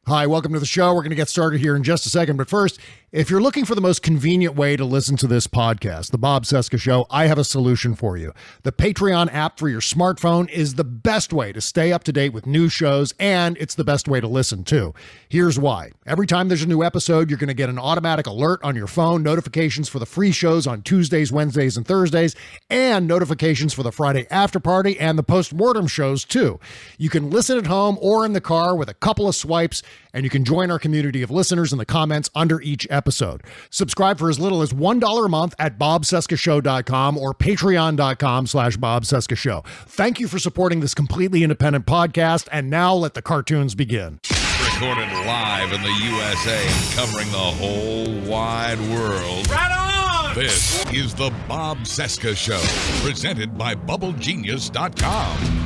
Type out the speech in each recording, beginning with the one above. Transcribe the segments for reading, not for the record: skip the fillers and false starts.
Hi, welcome to the show. We're going to get started here in just a second. But first, if you're looking for the most convenient way to listen to this podcast, The Bob Cesca Show, I have a solution for you. The Patreon app for your smartphone is the best way to stay up to date with new shows, and it's the best way to listen, too. Here's why. Every time there's a new episode, you're going to get an automatic alert on your phone, notifications for the free shows on Tuesdays, Wednesdays, and Thursdays, and notifications for the Friday after party and the post-mortem shows, too. You can listen at home or in the car with a couple of swipes, and you can join our community of listeners in the comments under each episode. Subscribe for as little as $1 a month at bobcescashow.com or patreon.com/bobcescashow. Thank you for supporting this completely independent podcast, and now let the cartoons begin. Recorded live in the USA, covering the whole wide world. Right on! This is the Bob Cesca Show, presented by BubbleGenius.com.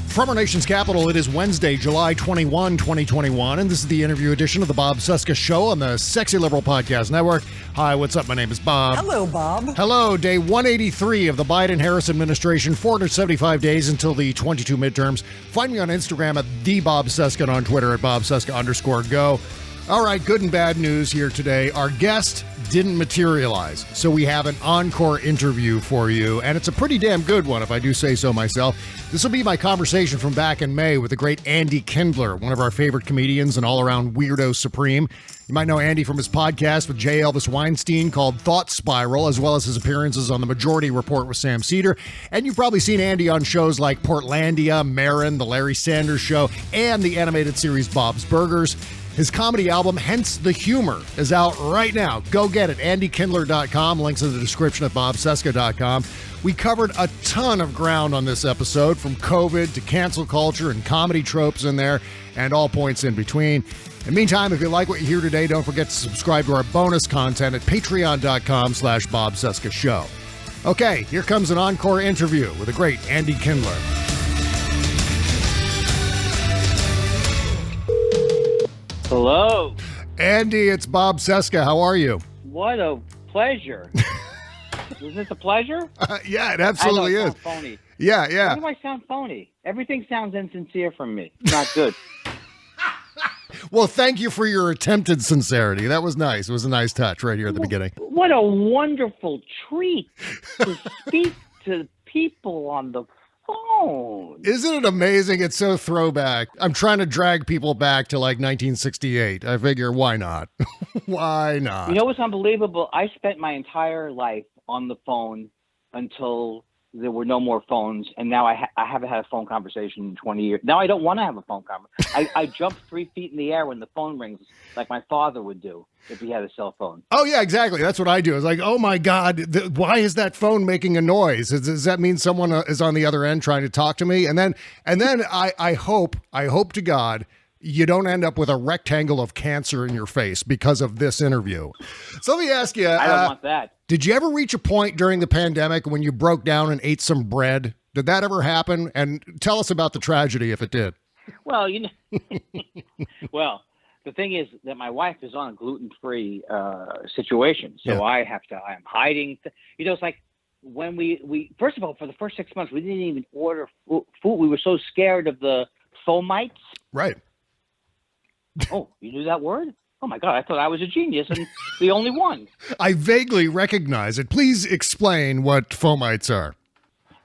From our nation's capital, it is Wednesday, July 21, 2021, and this is the interview edition of the Bob Cesca Show on the Sexy Liberal Podcast Network. Hi, what's up? My name is Bob. Hello, Bob. Hello, day 183 of the Biden-Harris administration, 475 days until the 22 midterms. Find me on Instagram at @TheBobCesca and on Twitter at BobCesca_go. All right, good and bad news here today. Our guest didn't materialize, so we have an encore interview for you, and it's a pretty damn good one, if I do say so myself. This will be my conversation from back in May with the great Andy Kindler, one of our favorite comedians and all-around weirdo supreme. You might know Andy from his podcast with J. Elvis Weinstein called Thought Spiral, as well as his appearances on The Majority Report with Sam Cedar. And you've probably seen Andy on shows like Portlandia, Marin, The Larry Sanders Show, and the animated series Bob's Burgers. His comedy album, Hence the Humor, is out right now. Go get it. AndyKindler.com. Links in the description at BobCesca.com. We covered a ton of ground on this episode, from COVID to cancel culture and comedy tropes in there, and all points in between. In the meantime, if you like what you hear today, don't forget to subscribe to our bonus content at patreon.com/BobCescaShow. Okay, here comes an encore interview with the great Andy Kindler. Hello. Andy, it's Bob Cesca. How are you? What a pleasure. Is this a pleasure? Yeah, it absolutely I know, is. it sounds phony. Yeah. Why do I sound phony? Everything sounds insincere from me. Not good. Well, thank you for your attempted sincerity. That was nice. It was a nice touch right here at the beginning. What a wonderful treat to speak to people on the phone. Isn't it amazing? It's so throwback. I'm trying to drag people back to like 1968. I figure, why not? Why not? You know what's unbelievable? I spent my entire life on the phone until there were no more phones, and now I haven't had a phone conversation in 20 years. Now I don't want to have a phone conversation. I jump 3 feet in the air when the phone rings, like my father would do if he had a cell phone. Oh, yeah, exactly. That's what I do. It's like, oh, my God, why is that phone making a noise? Does that mean someone is on the other end trying to talk to me? And then I hope to God you don't end up with a rectangle of cancer in your face because of this interview. So let me ask you. I don't want that. Did you ever reach a point during the pandemic when you broke down and ate some bread? Did that ever happen? And tell us about the tragedy if it did. Well, well, the thing is that my wife is on a gluten-free situation, so Yeah. I'm hiding. It's like when we first of all, for the first 6 months, we didn't even order food. We were so scared of the fomites. Right. Oh, you knew that word? Oh my God, I thought I was a genius and the only one. I vaguely recognize it. Please explain what fomites are.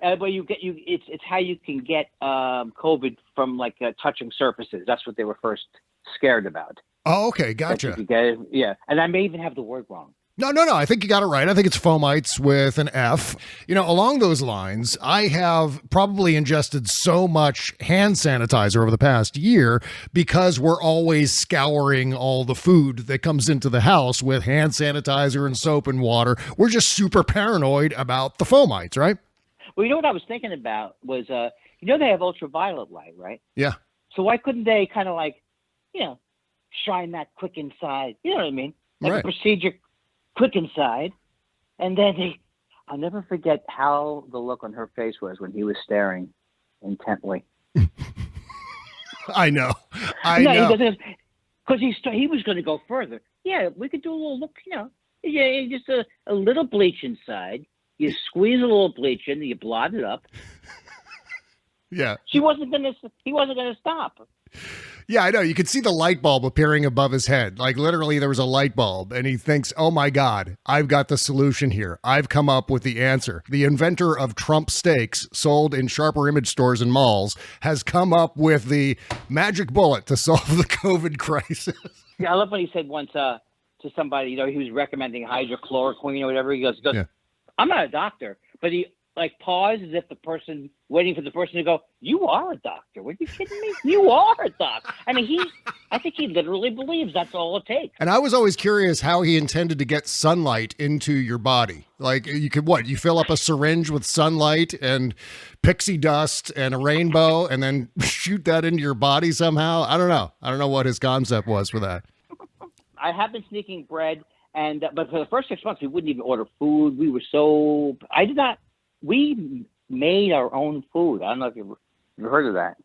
But it's how you can get COVID from like touching surfaces. That's what they were first scared about. Oh, okay. Gotcha. Yeah. And I may even have the word wrong. No. I think you got it right. I think it's fomites with an F. Along those lines, I have probably ingested so much hand sanitizer over the past year because we're always scouring all the food that comes into the house with hand sanitizer and soap and water. We're just super paranoid about the fomites, right? Well, what I was thinking about was, they have ultraviolet light, right? Yeah. So why couldn't they kind of like, shine that quick inside? You know what I mean? Like Right. a procedure quick inside. And then I'll never forget how the look on her face was when he was staring intently. I know. He doesn't. Because he was going to go further. Yeah, we could do a little look, yeah, just a little bleach inside. You squeeze a little bleach in, you blot it up. Yeah. He wasn't going to stop. Yeah, I know. You could see the light bulb appearing above his head. Like literally there was a light bulb and he thinks, oh my God, I've got the solution here. I've come up with the answer. The inventor of Trump steaks sold in sharper image stores and malls has come up with the magic bullet to solve the COVID crisis. Yeah, I love when he said once to somebody, he was recommending hydrochloroquine or whatever. He goes, yeah. I'm not a doctor, but he paused as if waiting for the person to go, you are a doctor. What are you kidding me? You are a doctor. I mean, I think he literally believes that's all it takes. And I was always curious how he intended to get sunlight into your body. Like you could, you fill up a syringe with sunlight and pixie dust and a rainbow and then shoot that into your body somehow. I don't know what his concept was for that. I have been sneaking bread but for the first 6 months, we wouldn't even order food. We made our own food. I don't know if you've heard of that.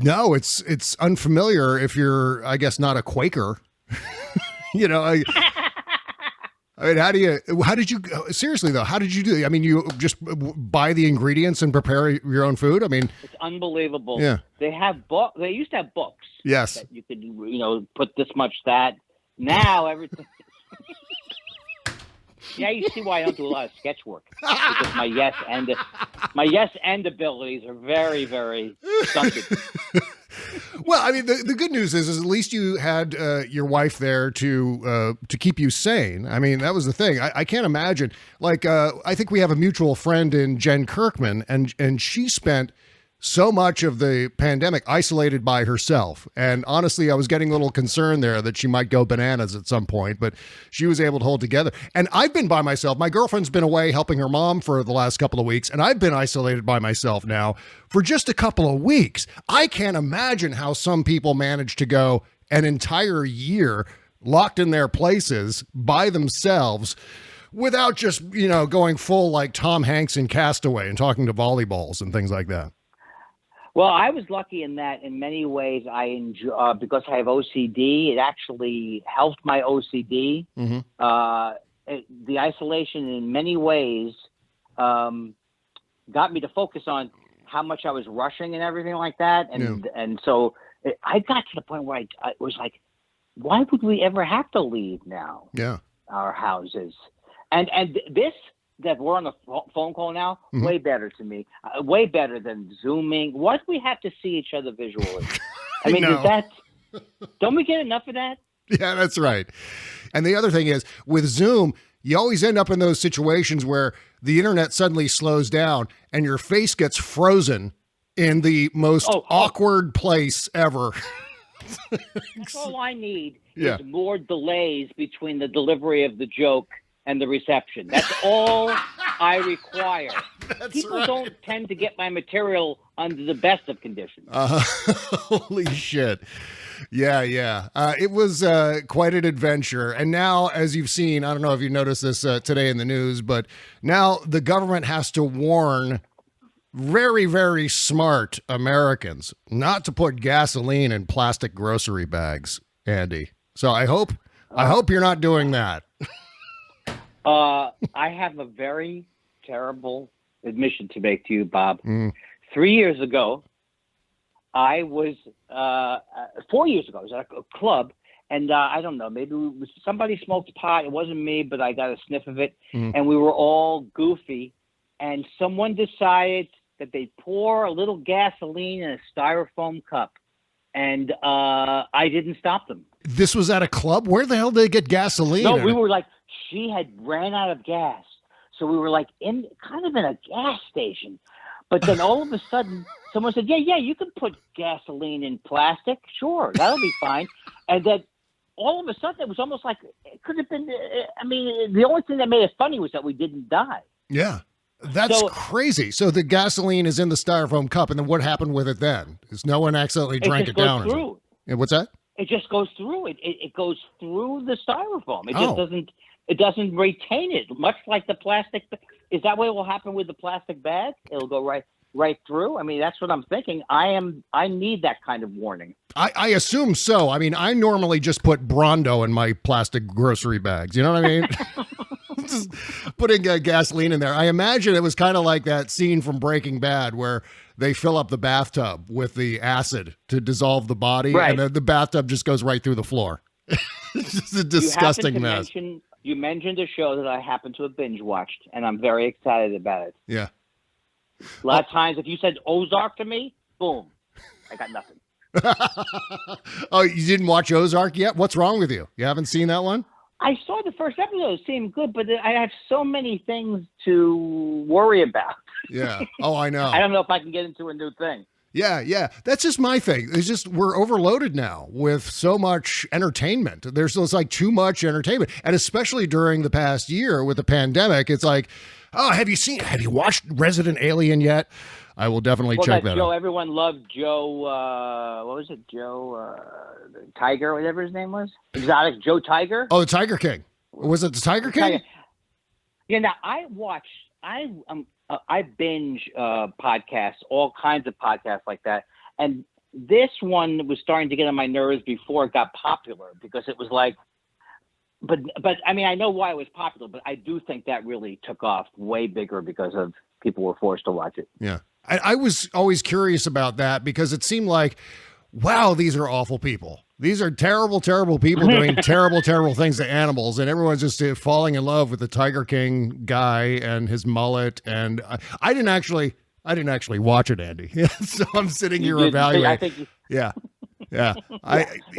No, it's unfamiliar if you're, I guess, not a Quaker. I mean, how did you, seriously though, how did you do it? I mean, you just buy the ingredients and prepare your own food? I mean, it's unbelievable. Yeah. They used to have books. Yes. That you could, put this much that. Now everything. Yeah, you see why I don't do a lot of sketch work, because my yes and abilities are very, very stunted. Well, I mean, the good news is at least you had your wife there to keep you sane. I mean, that was the thing. I can't imagine. I think we have a mutual friend in Jen Kirkman, and she spent so much of the pandemic isolated by herself. And honestly, I was getting a little concerned there that she might go bananas at some point, but she was able to hold together. And I've been by myself. My girlfriend's been away helping her mom for the last couple of weeks, and I've been isolated by myself now for just a couple of weeks. I can't imagine how some people manage to go an entire year locked in their places by themselves without just, going full like Tom Hanks in Castaway and talking to volleyballs and things like that. Well, I was lucky in that in many ways I enjoy, because I have OCD, it actually helped my OCD. Mm-hmm. The isolation in many ways got me to focus on how much I was rushing and everything like that. And so I got to the point where I was like, why would we ever have to leave now? Yeah. Our houses. And this, that we're on a phone call now, mm-hmm. Way better to me. Way better than Zooming. Why do we have to see each other visually? I mean, don't we get enough of that? Yeah, that's right. And the other thing is, with Zoom, you always end up in those situations where the internet suddenly slows down and your face gets frozen in the most awkward place ever. That's all I need is more delays between the delivery of the joke and the reception. That's all I require. People don't tend to get my material under the best of conditions. Holy shit. Yeah. It was quite an adventure. And now, as you've seen, I don't know if you noticed this today in the news, but now the government has to warn very, very smart Americans not to put gasoline in plastic grocery bags, Andy. So I hope you're not doing that. I have a very terrible admission to make to you, Bob. 3 years ago, I was 4 years ago, I was at a club, and I don't know, maybe somebody smoked pot. It wasn't me, but I got a sniff of it, and we were all goofy, and someone decided that they'd pour a little gasoline in a styrofoam cup, and I didn't stop them. This was at a club? Where the hell did they get gasoline? No, we were like, she had ran out of gas. So we were like in a gas station. But then all of a sudden, someone said, yeah, you can put gasoline in plastic. Sure, that'll be fine. And then all of a sudden, it was almost like it could have been, the only thing that made it funny was that we didn't die. Yeah, that's crazy. So the gasoline is in the styrofoam cup, and then what happened with it then? Is no one accidentally drank it down? Through. Yeah, what's that? It just goes through. It goes through the styrofoam. It just doesn't. It doesn't retain it, much like the plastic. Is that what will happen with the plastic bag? It'll go right. right through? I mean, that's what I'm thinking. I need that kind of warning. I assume so. I mean, I normally just put Brondo in my plastic grocery bags. You know what I mean? Just putting gasoline in there. I imagine it was kind of like that scene from Breaking Bad where they fill up the bathtub with the acid to dissolve the body, right. and the bathtub just goes right through the floor. It's just a disgusting mess. You mentioned a show that I happen to have binge watched, and I'm very excited about it. Yeah. A lot of times, if you said Ozark to me, boom, I got nothing. Oh, you didn't watch Ozark yet? What's wrong with you? You haven't seen that one? I saw the first episode. It seemed good, but I have so many things to worry about. Yeah. Oh, I know. I don't know if I can get into a new thing. Yeah. That's just my thing. It's just we're overloaded now with so much entertainment. There's like too much entertainment. And especially during the past year with the pandemic, it's like, oh, have you watched Resident Alien yet? I will definitely check that Joe, out. everyone loved Joe, what was it? Joe Tiger, whatever his name was? Exotic Joe Tiger? Oh, the Tiger King. Was it the Tiger King? Yeah, now I binge podcasts, all kinds of podcasts like that. And this one was starting to get on my nerves before it got popular because it was like, but I mean, I know why it was popular, but I do think that really took off way bigger because of people were forced to watch it. Yeah. I was always curious about that because it seemed like, wow, these are awful people. These are terrible, terrible people doing terrible, terrible things to animals. And everyone's just falling in love with the Tiger King guy and his mullet. And I didn't actually watch it, Andy. So I'm sitting here evaluating. Yeah. You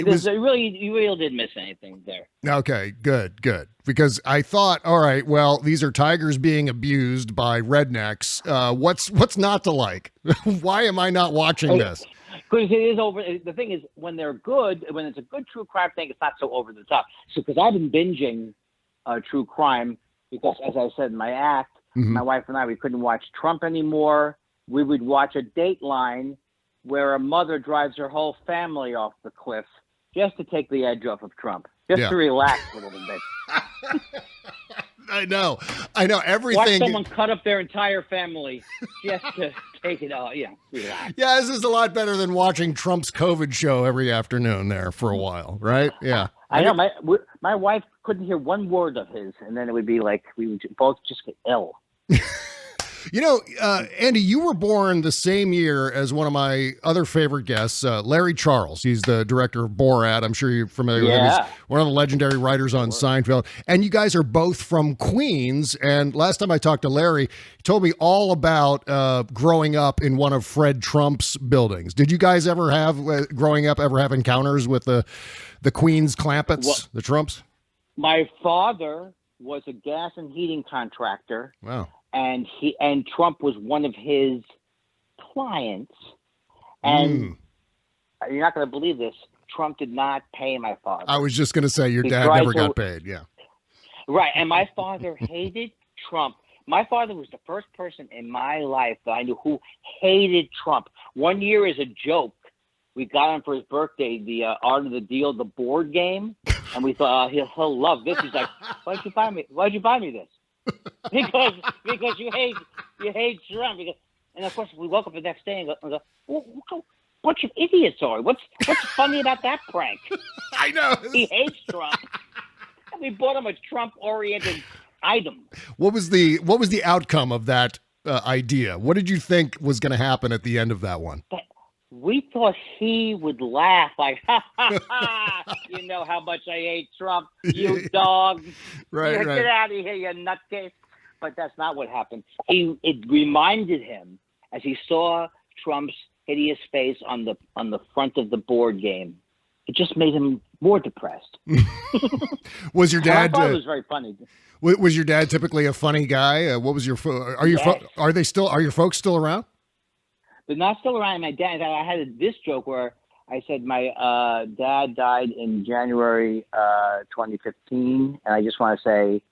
really didn't miss anything there. Okay, good. Because I thought, all right, well, these are tigers being abused by rednecks. What's not to like? Why am I not watching this? Because it is over. The thing is, when they're good, when it's a good true crime thing, it's not so over the top. So, because I've been binging true crime because, as I said in my act, my wife and I, we couldn't watch Trump anymore. We would watch a Dateline where a mother drives her whole family off the cliff just to take the edge off of Trump, just to relax a little bit. I know. Everything. Watch someone cut up their entire family just to take it all. Relax. Yeah, this is a lot better than watching Trump's COVID show every afternoon there for a while, right? Yeah. I know. My wife couldn't hear one word of his, and then it would be like we would both just get ill. You know, Andy, you were born the same year as one of my other favorite guests, Larry Charles. He's the director of Borat. I'm sure you're familiar with him. He's one of the legendary writers on Seinfeld. And you guys are both from Queens. And last time I talked to Larry, he told me all about growing up in one of Fred Trump's buildings. Did you guys ever growing up, have encounters with the Queens Clampetts, the Trumps? My father was a gas and heating contractor. Wow. And Trump was one of his clients. And you're not going to believe this. Trump did not pay my father. I was just going to say your dad never got paid. Yeah. Right. And my father hated Trump. My father was the first person in my life that I knew who hated Trump. One year, as a joke, we got him for his birthday the Art of the Deal, the board game. And we thought, he'll love this. He's like, why'd you buy me this? because you hate Trump. And of course, we woke up the next day and go, what a bunch of idiots are. What's funny about that prank? I know he hates Trump. And we bought him a Trump-oriented item. What was the outcome of that idea? What did you think was going to happen at the end of that one? We thought he would laugh like, ha, ha, ha, you know how much I hate Trump, you dog. Right. Get out of here, you nutcase. But that's not what happened. It reminded him, as he saw Trump's hideous face on the front of the board game, it just made him more depressed. Was your dad? My father was very funny. Was your dad typically a funny guy? What was your? Are your folks still around? But not still around. My dad. I had this joke where I said my dad died in January 2015, and I just want to say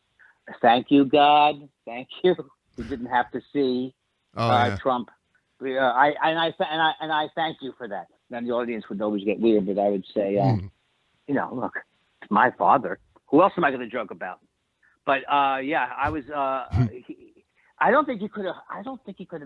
thank you, God. Thank you. We didn't have to see Trump. I thank you for that. Then the audience would always get weird, but I would say, look, it's my father. Who else am I going to joke about? But I was. I don't think he could have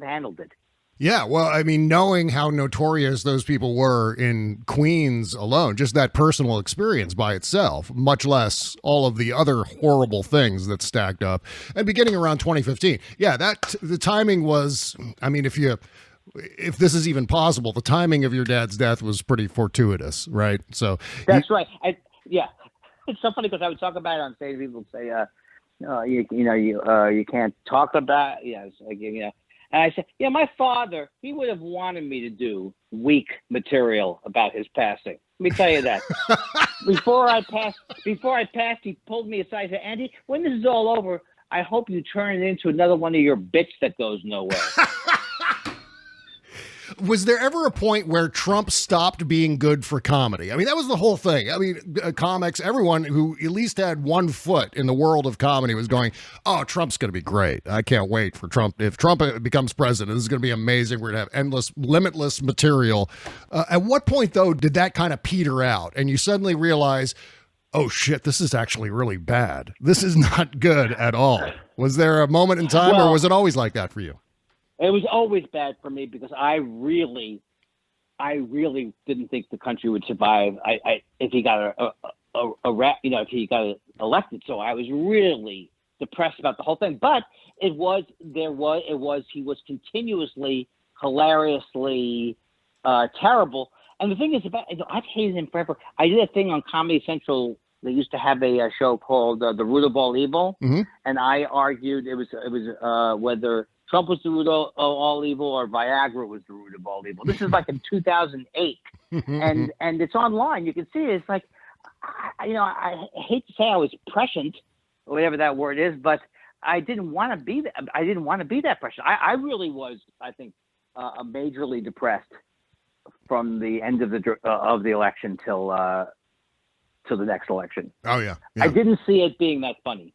handled it. Yeah, well, I mean, knowing how notorious those people were in Queens alone, just that personal experience by itself, much less all of the other horrible things that stacked up. And beginning around 2015, yeah, the timing was, I mean, if this is even possible, the timing of your dad's death was pretty fortuitous, right? So that's right. Yeah, it's so funny because I would talk about it on stage. People would say, you can't talk about, And I said, my father, he would have wanted me to do weak material about his passing. Let me tell you that. Before I passed, he pulled me aside and said, Andy, when this is all over, I hope you turn it into another one of your bits that goes nowhere. Was there ever a point where Trump stopped being good for comedy? I mean, that was the whole thing. I mean, comics, everyone who at least had one foot in the world of comedy was going, oh, Trump's going to be great. I can't wait for Trump. If Trump becomes president, this is going to be amazing. We're going to have endless, limitless material. At what point, though, did that kind of peter out and you suddenly realize, oh, shit, this is actually really bad. This is not good at all. Was there a moment in time or was it always like that for you? It was always bad for me because I really didn't think the country would survive. If he got if he got elected. So I was really depressed about the whole thing. But he was continuously, hilariously terrible. And the thing is I've hated him forever. I did a thing on Comedy Central. They used to have a show called The Root of All Evil, and I argued it was whether Trump was the root of all evil or Viagra was the root of all evil. This is like in 2008, and it's online. You can see it. It's like, I hate to say I was prescient, or whatever that word is, but I didn't want to be that. I didn't want to be that prescient. I really was, I think, majorly depressed from the end of the election till the next election. Oh yeah. I didn't see it being that funny.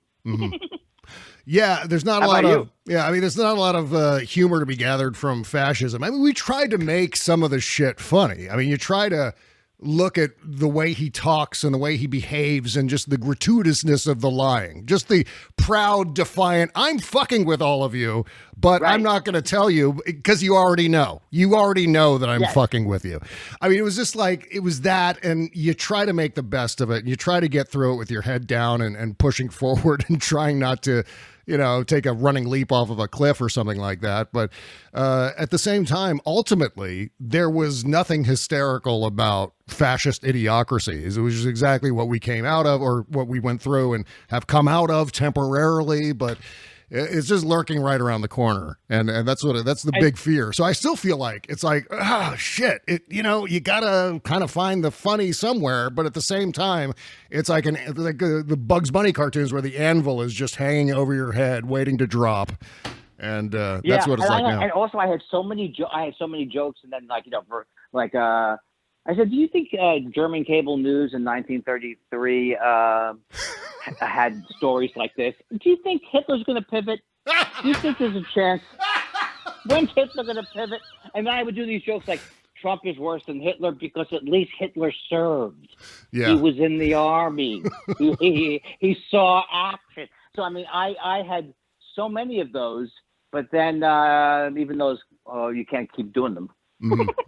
Yeah, there's not a lot of there's not a lot of humor to be gathered from fascism. I mean, we tried to make some of the shit funny. I mean, you try to look at the way he talks and the way he behaves and just the gratuitousness of the lying, just the proud, defiant, I'm fucking with all of you, but right. I'm not going to tell you because you already know that I'm fucking with you. I mean, it was just like, it was that, and you try to make the best of it and you try to get through it with your head down and pushing forward and trying not to, take a running leap off of a cliff or something like that. But at the same time, ultimately, there was nothing hysterical about fascist idiocracies. It was just exactly what we came out of or what we went through and have come out of temporarily. But it's just lurking right around the corner. And that's the big fear. So I still feel like it's like, shit, you gotta kind of find the funny somewhere. But at the same time, it's like the Bugs Bunny cartoons where the anvil is just hanging over your head, waiting to drop. And that's what it's like now. And also I had so many jokes. And then I said, do you think German cable news in 1933 had stories like this? Do you think Hitler's going to pivot? Do you think there's a chance? When's Hitler going to pivot? And then I would do these jokes like, Trump is worse than Hitler because at least Hitler served. Yeah. He was in the army. he saw action. So, I mean, I had so many of those, but then even those, you can't keep doing them.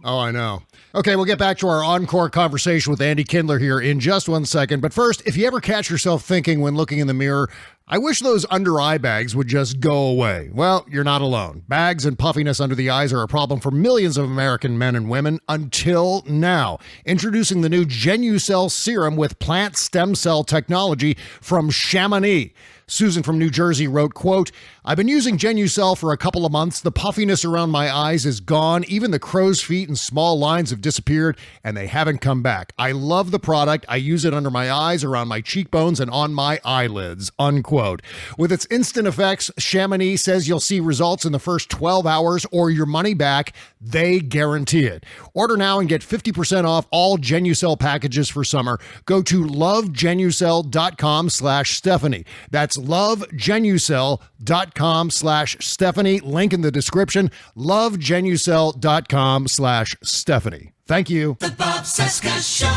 Oh, I know. Okay, we'll get back to our encore conversation with Andy Kindler here in just 1 second. But first, if you ever catch yourself thinking when looking in the mirror, I wish those under eye bags would just go away. Well, you're not alone. Bags and puffiness under the eyes are a problem for millions of American men and women until now. Introducing the new Genucell serum with plant stem cell technology from Chamonix. Susan from New Jersey wrote, quote, I've been using Genucell for a couple of months. The puffiness around my eyes is gone. Even the crow's feet and small lines have disappeared, and they haven't come back. I love the product. I use it under my eyes, around my cheekbones, and on my eyelids, unquote. With its instant effects, Chamonix says you'll see results in the first 12 hours or your money back. They guarantee it. Order now and get 50% off all Genucell packages for summer. Go to lovegenucell.com/Stephanie. That's lovegenucell.com/Stephanie. Link in the description, lovegenucell.com/Stephanie. Thank you. The Bob Cesca Show.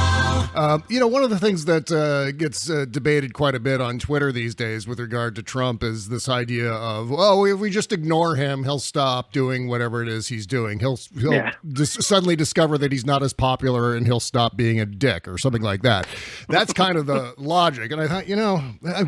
One of the things that gets debated quite a bit on Twitter these days with regard to Trump is this idea of, well, if we just ignore him, he'll stop doing whatever it is he's doing. He'll suddenly discover that he's not as popular and he'll stop being a dick or something like that. That's kind of the logic. And I thought,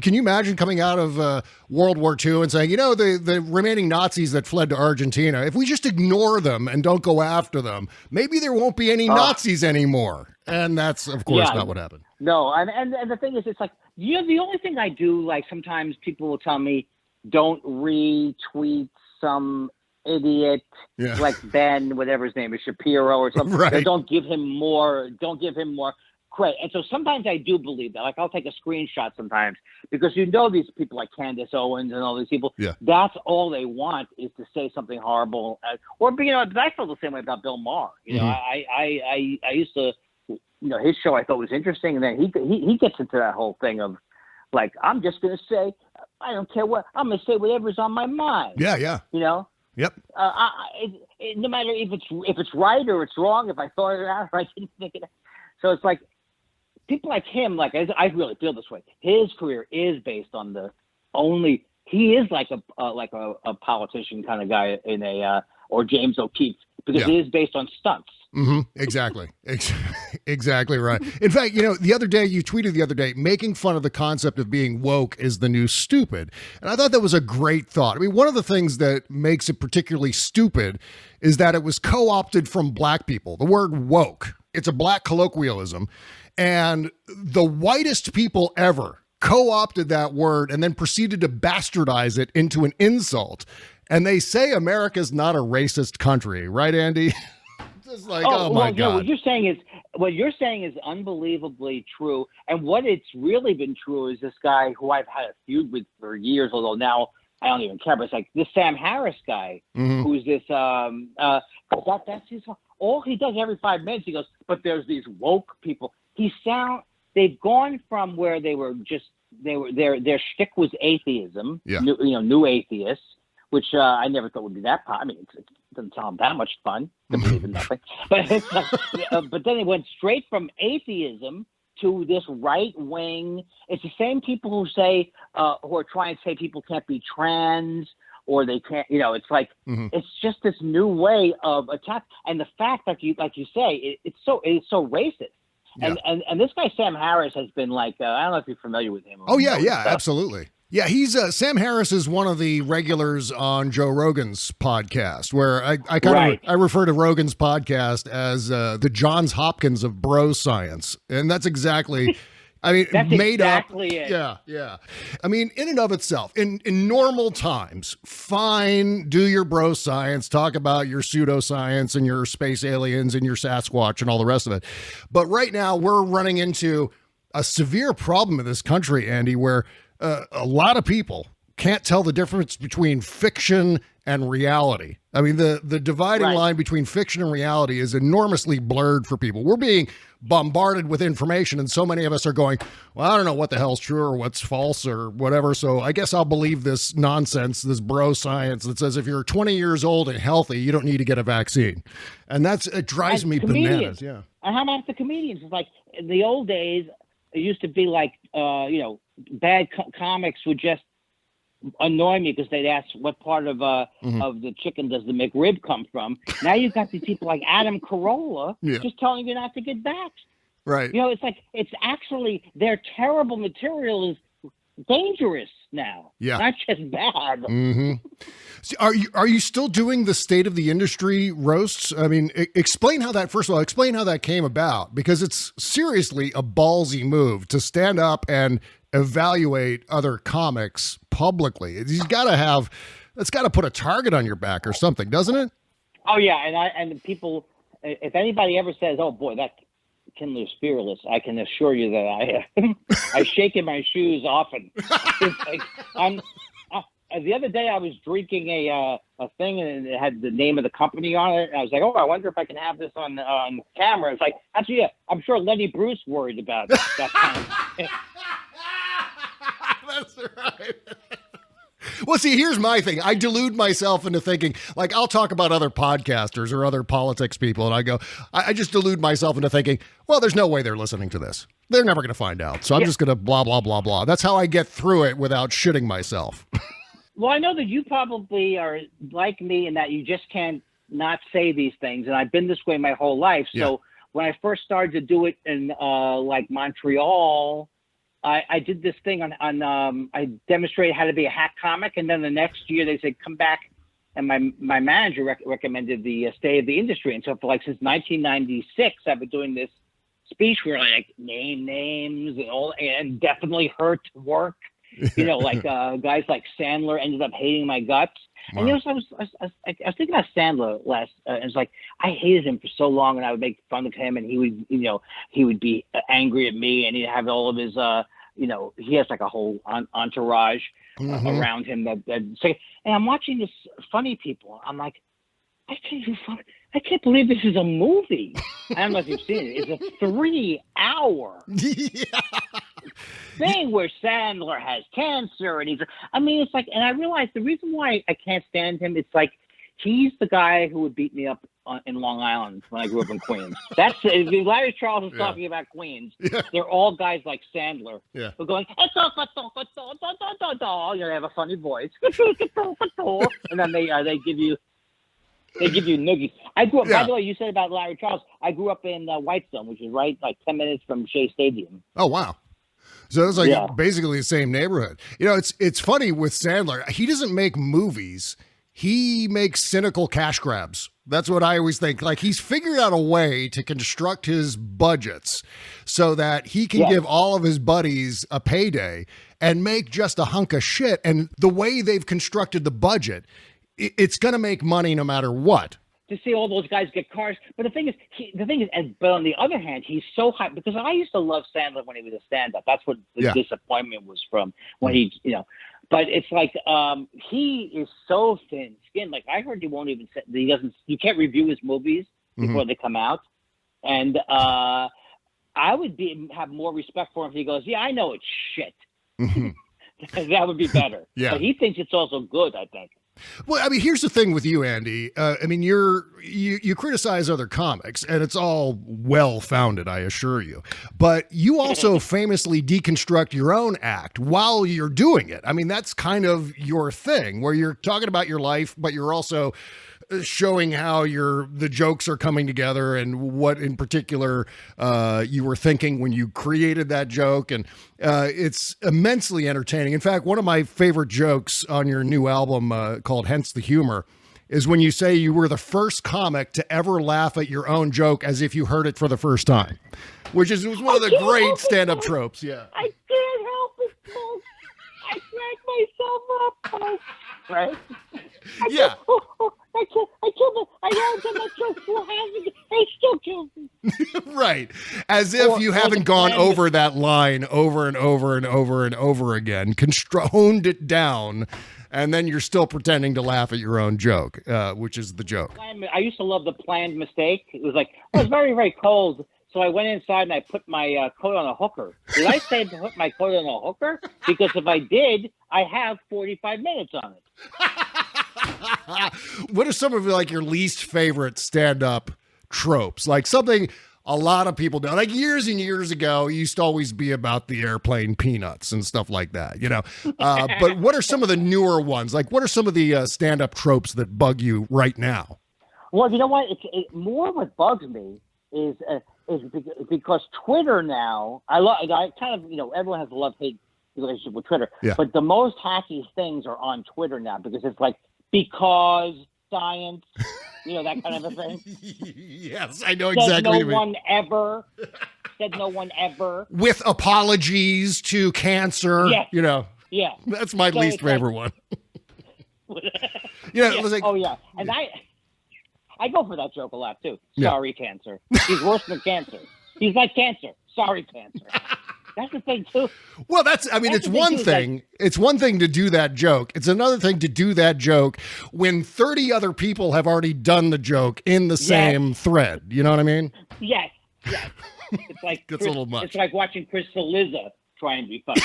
can you imagine coming out of World War II and saying, the remaining Nazis that fled to Argentina, if we just ignore them and don't go after them, maybe there won't be any Nazis anymore. And that's, of course, not what happened. No, and the thing is, it's like, the only thing I do, like sometimes people will tell me, don't retweet some idiot like Ben, whatever his name is, Shapiro or something. Right. Don't give him more credit. And so sometimes I do believe that. Like I'll take a screenshot sometimes because these people like Candace Owens and all these people. Yeah. That's all they want is to say something horrible. But I feel the same way about Bill Maher. I used to, his show I thought was interesting, and then he gets into that whole thing of like, I'm just going to say, I don't care what, I'm going to say whatever's on my mind. Yeah. Yep. No matter if it's right or it's wrong, if I thought it out or I didn't think it. So it's like people like him, like I really feel this way. His career is based on he is like a politician kind of guy in or James O'Keefe because it is based on stunts. Mm-hmm. Exactly. Exactly right. In fact, the other day, you tweeted the other day, making fun of the concept of being woke is the new stupid. And I thought that was a great thought. I mean, one of the things that makes it particularly stupid is that it was co-opted from black people. The word woke, it's a black colloquialism. And the whitest people ever co-opted that word and then proceeded to bastardize it into an insult. And they say America's not a racist country, right, Andy? Just like, my God. What you're saying is unbelievably true. And what it's really been true is this guy who I've had a feud with for years, although now I don't even care. But it's like this Sam Harris guy, who's this. That's his. All he does every 5 minutes, he goes, "But there's these woke people." They've gone from where they were just their shtick was atheism, new atheists, which I never thought would be that. I mean, it doesn't sound that much fun to believe in nothing. But it's like, but then it went straight from atheism to this right wing. It's the same people who say who are trying to say people can't be trans or they can't. It's like it's just this new way of attack. And the fact that you say it's so racist. Yeah. And this guy Sam Harris has been like I don't know if you're familiar with him. Oh yeah, absolutely. Yeah, he's Sam Harris is one of the regulars on Joe Rogan's podcast, where I refer to Rogan's podcast as the Johns Hopkins of bro science, and that's exactly. I mean, that's made exactly up. It. Yeah. I mean, in and of itself, in normal times, fine, do your bro science, talk about your pseudoscience and your space aliens and your Sasquatch and all the rest of it. But right now, we're running into a severe problem in this country, Andy, where a lot of people can't tell the difference between fiction and reality. I mean, the dividing line between fiction and reality is enormously blurred for people. We're being bombarded with information, and so many of us are going, well, I don't know what the hell's true or what's false or whatever, so I guess I'll believe this nonsense, this bro science that says if you're 20 years old and healthy, you don't need to get a vaccine. And it drives me bananas. Yeah. And how about the comedians? It's like in the old days, it used to be like, bad comics would just annoy me because they'd ask what part of the chicken does the McRib come from. Now you've got these people like Adam Carolla just telling you not to get vaxxed. Right. It's like it's actually their terrible material is dangerous now. Yeah. Not just bad. Mm-hmm. So are you still doing the state of the industry roasts? I mean, explain how that came about, because it's seriously a ballsy move to stand up and evaluate other comics publicly. It's got to put a target on your back or something, doesn't it? Oh yeah, and people, if anybody ever says, "Oh boy, that Kindler's fearless," I can assure you that I shake in my shoes often. It's like, the other day I was drinking a thing and it had the name of the company on it. And I was like, "Oh, I wonder if I can have this on camera." It's like, actually, I'm sure Lenny Bruce worried about that kind of. That's right. Well, see, here's my thing. I delude myself into thinking, like, I'll talk about other podcasters or other politics people, and I just delude myself into thinking, well, there's no way they're listening to this. They're never going to find out. So I'm just going to blah, blah, blah, blah. That's how I get through it without shitting myself. Well, I know that you probably are like me in that you just can't not say these things. And I've been this way my whole life. So when I first started to do it in like Montreal, I did this thing on I demonstrated how to be a hack comic. And then the next year they said, come back. And my manager recommended the State of the Industry. And so for like since 1996, I've been doing this speech where I like name names and all, and definitely hurt work. You know, like guys like Sandler ended up hating my guts. Wow. And you know, so I was thinking about Sandler last, and it's like I hated him for so long, and I would make fun of him, and he would be angry at me, and he'd have all of his, he has like a whole entourage around him that say. And I'm watching this funny people. I'm like, I can't believe this is a movie. I don't know if you've seen it. It's a 3-hour thing where Sandler has cancer, and it's like, and I realized the reason why I can't stand him, it's like he's the guy who would beat me up in Long Island when I grew up in Queens. That's Larry Charles was talking about Queens. Yeah. They're all guys like Sandler. Yeah. Who are going, they have a funny voice, and then they give you noogies. I grew up. By the way, you said about Larry Charles. I grew up in Whitestone, which is right like 10 minutes from Shea Stadium. Oh wow! So it's like basically the same neighborhood. You know, it's funny with Sandler. He doesn't make movies. He makes cynical cash grabs. That's what I always think. Like he's figured out a way to construct his budgets so that he can give all of his buddies a payday and make just a hunk of shit. And the way they've constructed the budget, it's going to make money no matter what. To see all those guys get cars. But the thing is, but on the other hand, he's so high, because I used to love Sandler when he was a stand-up. That's what the disappointment was from when but it's like, he is so thin-skinned. Like I heard you can't review his movies before they come out. And I would have more respect for him if he goes, I know it's shit. That would be better. Yeah. But he thinks it's also good, I think. Well, I mean, here's the thing with you, Andy. I mean, you criticize other comics, and it's all well-founded, I assure you. But you also famously deconstruct your own act while you're doing it. I mean, that's kind of your thing, where you're talking about your life, but you're also showing how the jokes are coming together and what in particular you were thinking when you created that joke. And it's immensely entertaining. In fact, one of my favorite jokes on your new album called Hence the Humor is when you say you were the first comic to ever laugh at your own joke as if you heard it for the first time, which was one of the great stand-up tropes. Yeah. I can't help it, folks. I crack myself up, folks. Right? I yelled at my joke 4 hours ago. They still killed me. Right. As if you haven't gone over that line over and over and over and over again, honed it down, and then you're still pretending to laugh at your own joke, which is the joke. I used to love the planned mistake. It was like, it was very, very cold. So I went inside and I put my coat on a hooker. Did I say to put my coat on a hooker? Because if I did, I have 45 minutes on it. What are some of like your least favorite stand-up tropes? Like something a lot of people do. Like years and years ago, it used to always be about the airplane peanuts and stuff like that, you know. But what are some of the newer ones? Like what are some of the stand-up tropes that bug you right now? Well, you know what? More what bugs me is because Twitter now, I kind of, everyone has a love-hate relationship with Twitter, but the most hacky things are on Twitter now because it's like, because science, that kind of a thing. Yes, I know exactly what you mean. Said no one ever. With apologies to cancer, Yeah. That's my least favorite one. It was like, oh, yeah. And I go for that joke a lot, too. Sorry, cancer. He's worse than cancer. He's like cancer. Sorry, cancer. That's the thing, too. Well, it's one thing. It's one thing to do that joke. It's another thing to do that joke when 30 other people have already done the joke in the same thread. You know what I mean? Yes. It's like it's a little much. It's like watching Chris Saliza trying to be funny.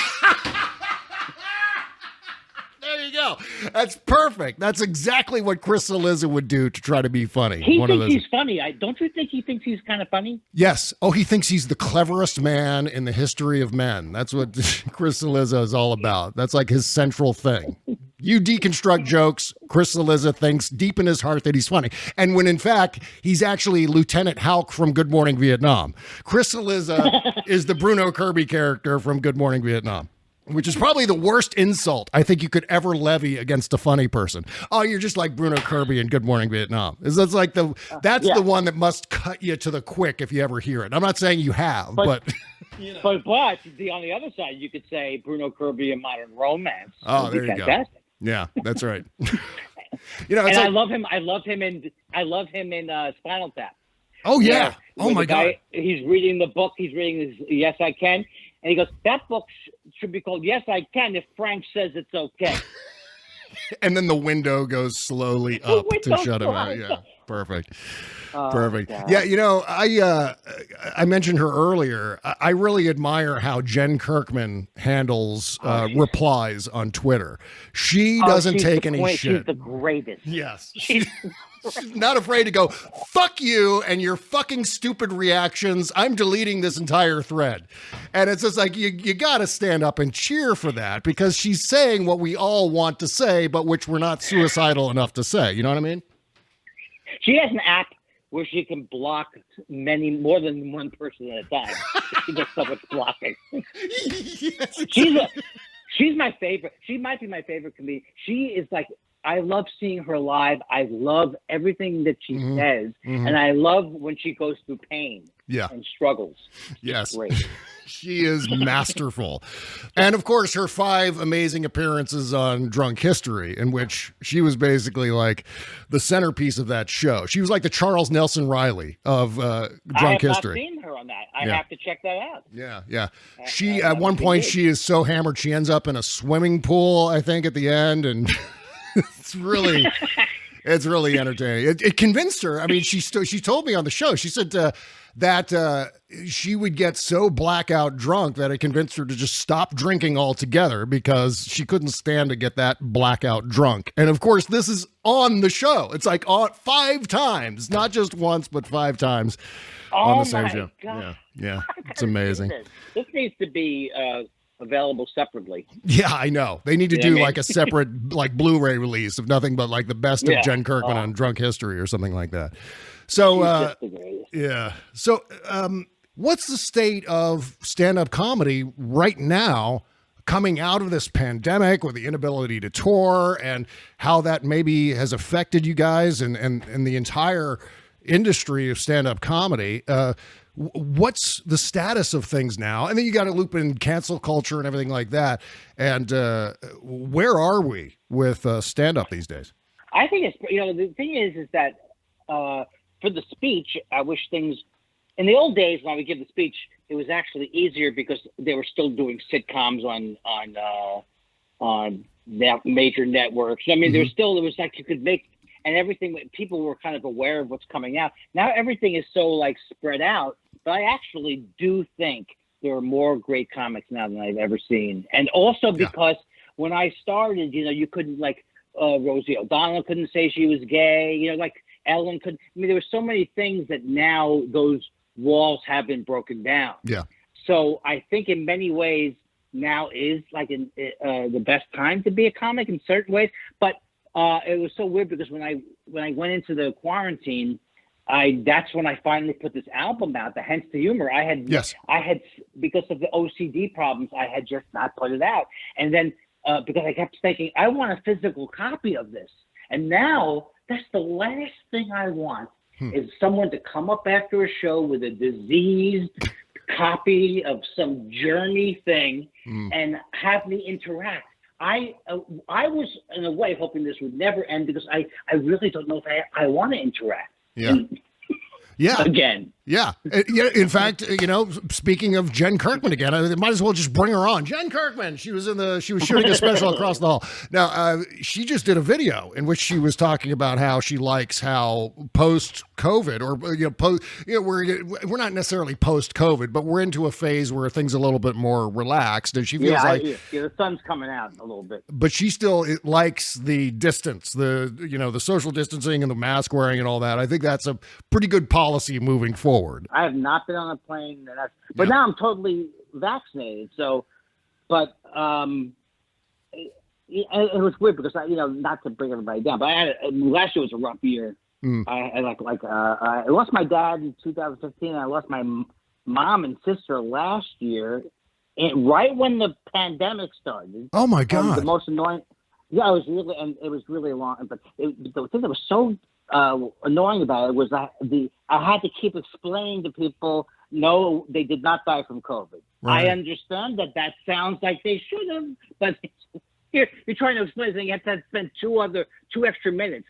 There you go. That's perfect. That's exactly what Chris Cesca would do to try to be funny. He thinks he's funny. Don't you think he thinks he's kind of funny? Yes. Oh, he thinks he's the cleverest man in the history of men. That's what Chris Cesca is all about. That's like his central thing. You deconstruct jokes. Chris Cesca thinks deep in his heart that he's funny. And when in fact, he's actually Lieutenant Houck from Good Morning Vietnam. Chris Cesca is the Bruno Kirby character from Good Morning Vietnam, which is probably the worst insult I think you could ever levy against a funny person. Oh, you're just like Bruno Kirby in Good Morning Vietnam. That's like the one that must cut you to the quick if you ever hear it. I'm not saying you have, but you know. But on the other side, you could say Bruno Kirby in Modern Romance. Oh, there you go. Yeah, that's right. You know, and I love him. I love him in Spinal Tap. Oh yeah. Oh my God. He's reading the book. He's reading his Yes I Can, and he goes, "That book should be called Yes I Can if Frank says it's okay." And then the window goes slowly up to shut him out. Yeah, perfect. Perfect. God. Yeah, you know, I mentioned her earlier. I really admire how Jen Kirkman handles replies on Twitter. She doesn't take any shit. She's the greatest. Yes. She's not afraid to go, fuck you and your fucking stupid reactions. I'm deleting this entire thread. And it's just like, you got to stand up and cheer for that because she's saying what we all want to say, but which we're not suicidal enough to say. You know what I mean? She has an app where she can block more than one person at a time. She does so much blocking. Yes, she's my favorite. She might be my favorite comedian. She is like, I love seeing her live. I love everything that she says. Mm-hmm. And I love when she goes through pain and struggles. Yes. Great. She is masterful. And of course, her 5 amazing appearances on Drunk History, in which she was basically like the centerpiece of that show. She was like the Charles Nelson Riley of Drunk History. I have not seen her on that. I have to check that out. Yeah. She, at one point, she is so hammered, she ends up in a swimming pool, I think, at the end. And it's really entertaining. It convinced her. I mean, she told me on the show, she said that she would get so blackout drunk that it convinced her to just stop drinking altogether because she couldn't stand to get that blackout drunk. And of course, this is on the show. It's like 5 times, not just once, but 5 times on the same show. God. Yeah. It's amazing. This needs to be available separately. Yeah, I know. They need to do like a separate like Blu-ray release of nothing but like the best of Jen Kirkman on Drunk History or something like that. So So what's the state of stand-up comedy right now coming out of this pandemic with the inability to tour and how that maybe has affected you guys and the entire industry of stand-up comedy? What's the status of things now? And then you got to loop in cancel culture and everything like that. And where are we with stand-up these days? I think it's, the thing is that for the speech, I wish things, in the old days when I would give the speech, it was actually easier because they were still doing sitcoms on major networks. I mean, it was like you could make, and everything, people were kind of aware of what's coming out. Now everything is so like spread out, but I actually do think there are more great comics now than I've ever seen. And also because when I started, you couldn't Rosie O'Donnell couldn't say she was gay, like Ellen couldn't. I mean, there were so many things that now those walls have been broken down. Yeah. So I think in many ways now is like the best time to be a comic in certain ways. But it was so weird because when I went into the quarantine, that's when I finally put this album out, the Hence the Humor. I had because of the OCD problems, I had just not put it out. And then because I kept thinking, I want a physical copy of this. And now that's the last thing I want is someone to come up after a show with a diseased copy of some Journey thing and have me interact. I was in a way hoping this would never end because I really don't know if I want to interact. Yeah. Again. Yeah. In fact, speaking of Jen Kirkman again, I might as well just bring her on. Jen Kirkman. She was shooting a special across the hall. Now, she just did a video in which she was talking about how she likes how post-COVID, or we're not necessarily post-COVID, but we're into a phase where things are a little bit more relaxed, and she feels the sun's coming out a little bit. But she still likes the distance, the social distancing and the mask wearing and all that. I think that's a pretty good policy moving forward. I have not been on a plane, but now I'm totally vaccinated. So, but it was weird because not to bring everybody down, but last year was a rough year. I lost my dad in 2015. And I lost my mom and sister last year, right when the pandemic started. Oh my God! The most annoying. Yeah, it was really long. But the thing that was so annoying about it was I had to keep explaining to people, no, they did not die from COVID. Right. I understand that sounds like they should have, but you're trying to explain something. You have to spend two extra minutes.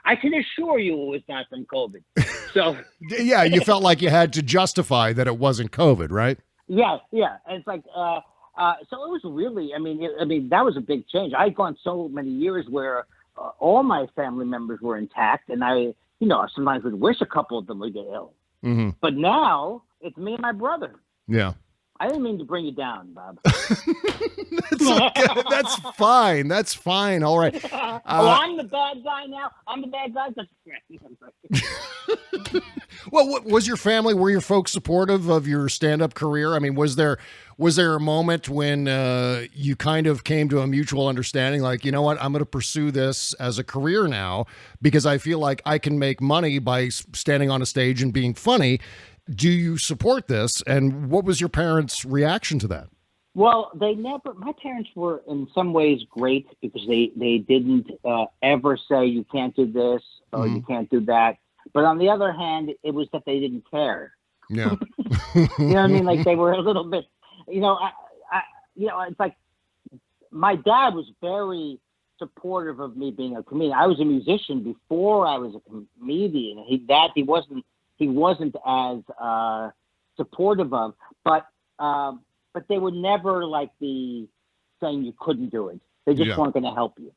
I can assure you it was not from COVID. So yeah, you felt like you had to justify that it wasn't COVID, right? Yeah. And it's like, so it was really, I mean, that was a big change. I'd gone so many years where all my family members were intact, and I sometimes would wish a couple of them would get ill. Mm-hmm. But now it's me and my brother. Yeah. I didn't mean to bring you down, Bob. That's fine. That's fine. All right. I'm the bad guy now. I'm the bad guy. Well, were your folks supportive of your stand-up career? I mean, was there a moment when you kind of came to a mutual understanding, like, you know what, I'm going to pursue this as a career now because I feel like I can make money by standing on a stage and being funny. Do you support this? And what was your parents' reaction to that? Well, my parents were in some ways great because they didn't ever say you can't do this or you can't do that. But on the other hand, it was that they didn't care. Yeah. You know what I mean? Like they were a little bit, it's like my dad was very supportive of me being a comedian. I was a musician before I was a comedian. He wasn't as supportive of, but they would never be saying you couldn't do it. They just weren't going to help you.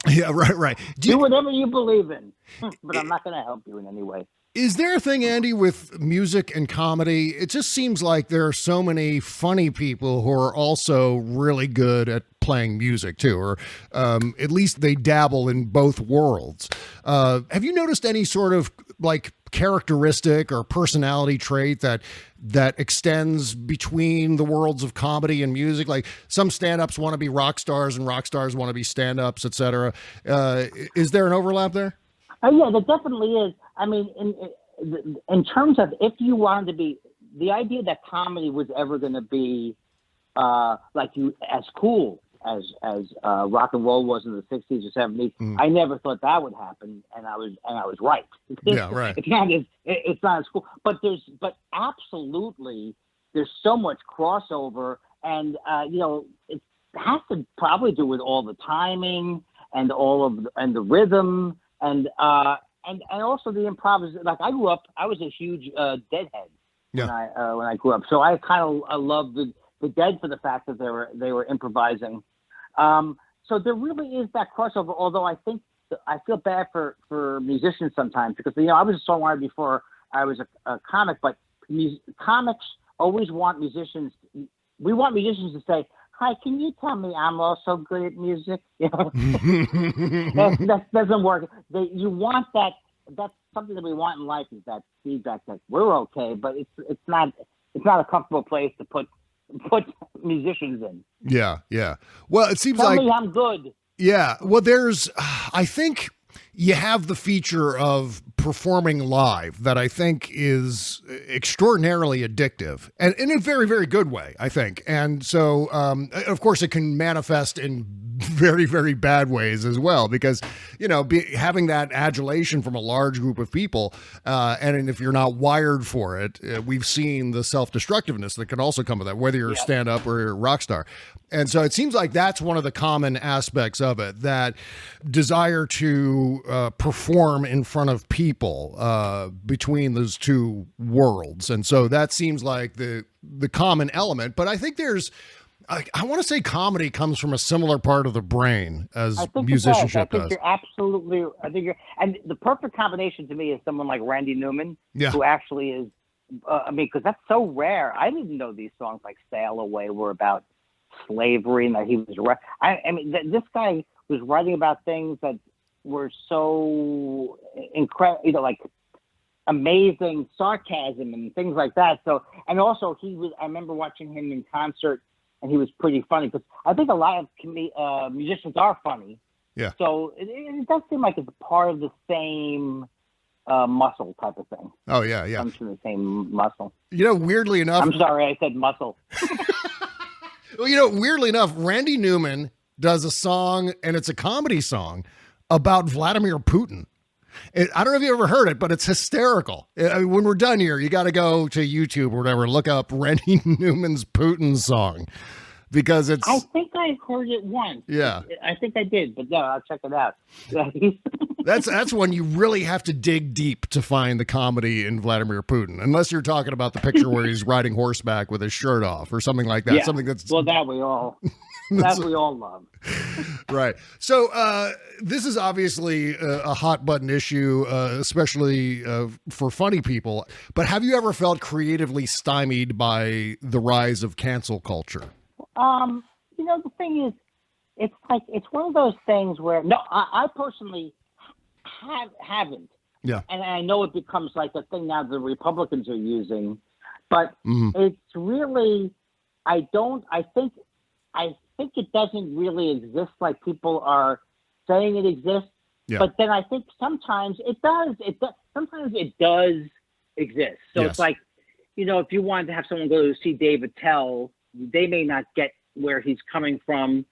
Yeah, right. Do whatever you believe in, but I'm not going to help you in any way. Is there a thing, Andy, with music and comedy? It just seems like there are so many funny people who are also really good at playing music too, or at least they dabble in both worlds. Have you noticed any sort of characteristic or personality trait that extends between the worlds of comedy and music? Like some stand-ups want to be rock stars and rock stars want to be stand-ups, etc. Is there an overlap there? Yeah, there definitely is. I mean, in terms of if you wanted to be, the idea that comedy was ever going to be as cool as rock and roll was in the 60s or 70s, I never thought that would happen, and I was right. Yeah, right. It's not as cool, but absolutely there's so much crossover, and it has to probably do with all the timing and the rhythm and also the improvisation. Like I was a huge Deadhead when I grew up, so I kind of loved the Dead for the fact that they were improvising. So there really is that crossover, although I feel bad for musicians sometimes because, I was a songwriter before I was a comic, but comics always want musicians. We want musicians to say, "Hi, can you tell me I'm also good at music?" That doesn't work. You want that. That's something that we want in life, is that feedback that we're okay, but it's not a comfortable place to put musicians in. Yeah. Well, it seems Tell me I'm good. Yeah. Well, I think you have the feature of performing live that I think is extraordinarily addictive and in a very, very good way, I think. And so, of course, it can manifest in very, very bad ways as well, because, having that adulation from a large group of people, and if you're not wired for it, we've seen the self-destructiveness that can also come with that, whether you're a stand-up or you're a rock star. And so it seems like that's one of the common aspects of it, that desire to perform in front of people between those two worlds. And so that seems like the common element. But I think I want to say comedy comes from a similar part of the brain as musicianship does. And the perfect combination to me is someone like Randy Newman, who actually is, because that's so rare. I didn't know these songs like Sail Away were about slavery and that he was this guy was writing about things that were so incredible, like amazing sarcasm and things like that. So, and also I remember watching him in concert, and he was pretty funny, because I think a lot of musicians are funny. Yeah. So it does seem like it's part of the same muscle type of thing. Oh yeah. Comes from the same muscle. Weirdly enough, I'm sorry, I said muscle. Well, weirdly enough, Randy Newman does a song, and it's a comedy song about Vladimir Putin. I don't know if you ever heard it, but it's hysterical. When we're done here, you got to go to YouTube or whatever, look up Randy Newman's Putin song, because it's... I think I heard it once. Yeah. I think I did, but no, I'll check it out. That's when you really have to dig deep to find the comedy in Vladimir Putin, unless you're talking about the picture where he's riding horseback with his shirt off or something like that. Yeah. Something that's... Well, that we all love. Right. So this is obviously a hot button issue, especially for funny people. But have you ever felt creatively stymied by the rise of cancel culture? The thing is, it's one of those things where I personally haven't. Yeah. And I know it becomes like a thing now the Republicans are using, but it's really, I think it doesn't really exist like people are saying it exists. Yeah. But then I think sometimes it does. Sometimes it does exist. So It's like, if you wanted to have someone go to see David Tell, they may not get where he's coming from.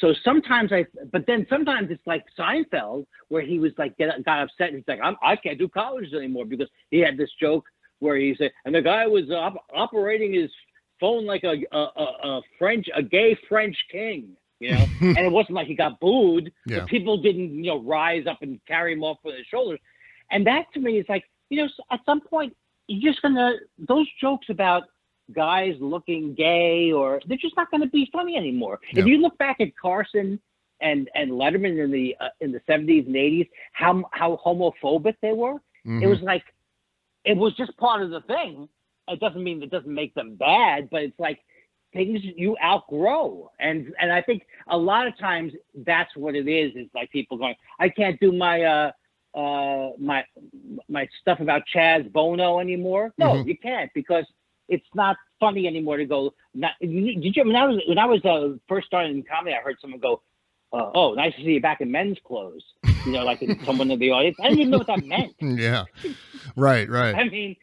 So sometimes but then sometimes it's like Seinfeld, where he was like, got upset. And he's like, I can't do colleges anymore, because he had this joke where he said, and the guy was operating his phone like a gay French king, and it wasn't like he got booed. Yeah. But people didn't, rise up and carry him off with their shoulders. And that to me is like, at some point you're just those jokes about guys looking gay, or they're just not going to be funny anymore. Yeah. If you look back at Carson and Letterman in the 70s and 80s, how homophobic they were. It was like, it was just part of the thing. It doesn't mean it doesn't make them bad, but it's like things you outgrow. And I think a lot of times that's what it is. It's like people going, I can't do my my stuff about Chaz Bono anymore. No, you can't, because it's not funny anymore to go. Did you? When I was first starting in comedy, I heard someone go, "Oh, nice to see you back in men's clothes." Like someone in the audience. I didn't even know what that meant. Yeah, right. I mean,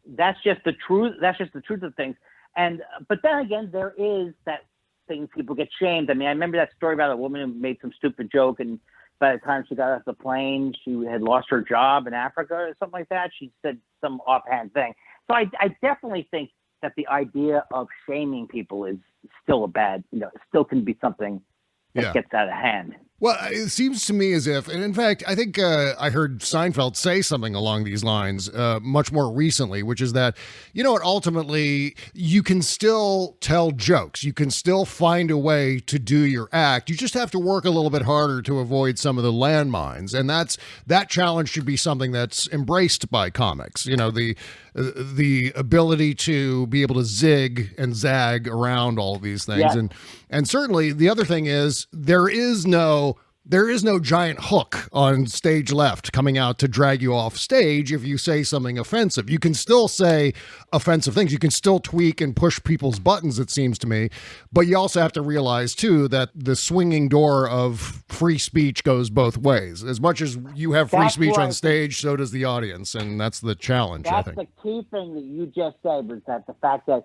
that's just the truth. That's just the truth of things. But then again, there is that thing, people get shamed. I mean, I remember that story about a woman who made some stupid joke, and by the time she got off the plane, she had lost her job in Africa or something like that. She said some offhand thing. So I definitely think that the idea of shaming people is still it still can be something that gets out of hand. Well, it seems to me as if, and in fact, I think I heard Seinfeld say something along these lines much more recently, which is that, ultimately you can still tell jokes. You can still find a way to do your act. You just have to work a little bit harder to avoid some of the landmines. And that challenge should be something that's embraced by comics. The ability to be able to zig and zag around all of these things. Yeah. And certainly the other thing is there is no giant hook on stage left coming out to drag you off stage if you say something offensive. You can still say offensive things. You can still tweak and push people's buttons, it seems to me. But you also have to realize, too, that the swinging door of free speech goes both ways. As much as you have free speech on stage, so does the audience. And that's the challenge, I think. That's the key thing that you just said, was that the fact that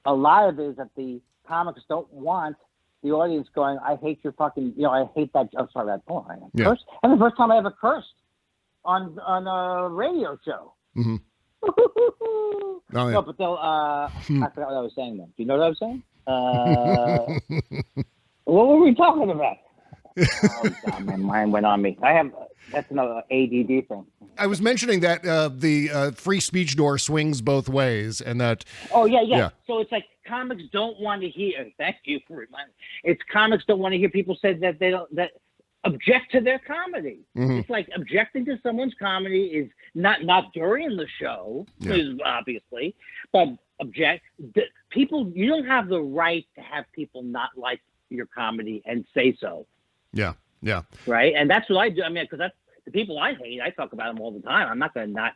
a lot of it is that the comics don't want the audience going, I hate your fucking, I hate that. I'm sorry, that point. Yeah. Curse. And the first time I ever cursed on a radio show. Mm-hmm. Oh, yeah. No, but they'll, I forgot what I was saying then. Do you know what I was saying? What were we talking about? Oh, God, my mind went on me. That's another ADD thing. I was mentioning that the free speech door swings both ways, and that. Oh, yeah. So it's like comics don't want to hear. Thank you for reminding me. It's comics don't want to hear people say that they don't that object to their comedy. Mm-hmm. It's like objecting to someone's comedy is not during the show, obviously, but people. You don't have the right to have people not like your comedy and say so. Yeah. Right, and that's what I do. I mean, because that's the people I hate. I talk about them all the time. I'm not going to not.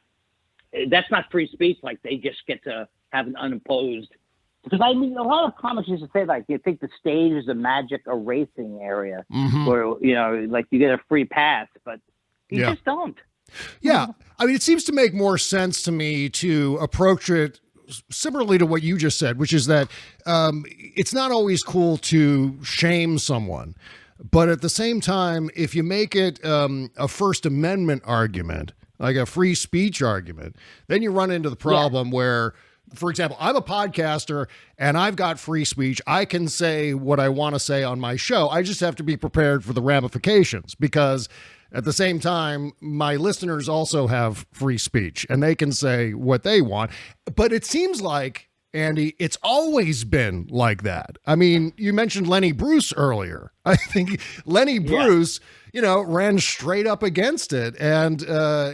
That's not free speech. Like they just get to have an unopposed. Because I mean, a lot of comics used to say like you think the stage is a magic erasing area, where like you get a free pass, but you just don't. Yeah, I mean, it seems to make more sense to me to approach it similarly to what you just said, which is that it's not always cool to shame someone. But at the same time, if you make it a First Amendment argument, like a free speech argument, then you run into the problem where, for example, I'm a podcaster and I've got free speech. I can say what I want to say on my show. I just have to be prepared for the ramifications because at the same time, my listeners also have free speech and they can say what they want. But it seems like, Andy, it's always been like that. I mean, you mentioned Lenny Bruce earlier. I think Lenny Bruce, ran straight up against it and